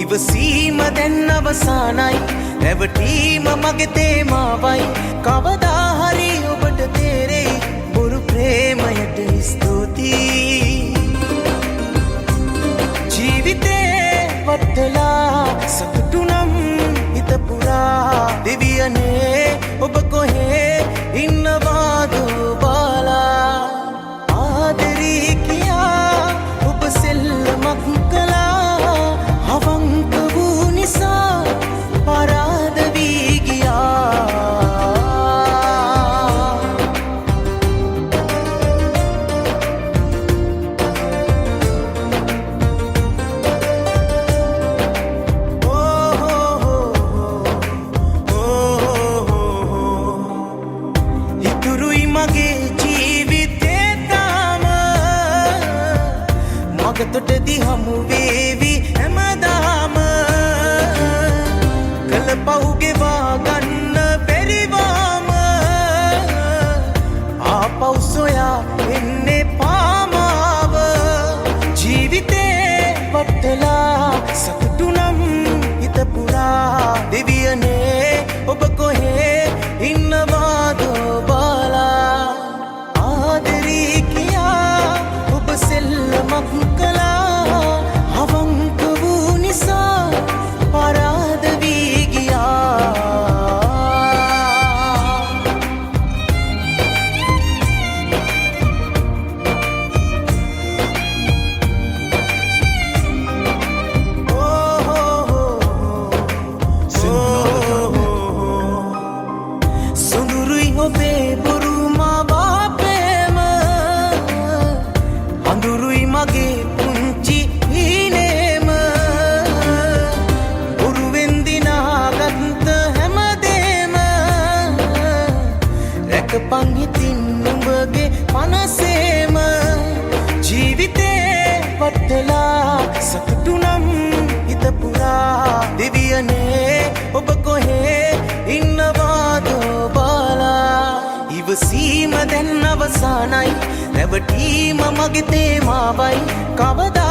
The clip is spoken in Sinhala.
ඉවසීම දැන් අවසానයි රැවටීම මගේ තේමාවයි කවදා හරි ඔබට තේරෙයි බොරු ප්‍රේමයට ස්තුතියි ජීවිතේ වටලා සතුටු නම් හිත පුරා දෙවියනේ ඔබ කොහේ ඉන්නවාද බාලා ආදරේ කියා ඔබ සෙල්ලමක් කළා අවංක වූ නිසා පරාද වී ගියා ඉතුරුයි මගේ ජීවිතේ තාම මගතොටදී හමු වේවි හැමදාම කළ පව් ගෙවා ගන්න බැරිවාම ආපහු සොයා එන්නේ පාමාව ජීවිතේ වටලා සතුටු නම් හිත පුරා දෙවියනේ ඔබ කොහේ ඉන්නවාද බාලා ආදරේ කියා ඔබ සෙල්ලමක් කළා අවංක වූ නිසා පරාද වී ගියා සොඳුරුයි ඔබේ බොරු මා බාපේම අඳුරුයි මගේ පුංචි හීනේම බොරුවෙන් දිනාගත්ත හැමදේම රැකපන් හිතින් නුඹගේ මනසේම ජීවිතේ වටලා සතුටු නම් හිත පුරා දෙවියනේ ඔබ කොහේ ඉන්නවාද බාලා ඉවසීම දැන් අවසానයි රැවටීම මගේ තේමාවයි කවදා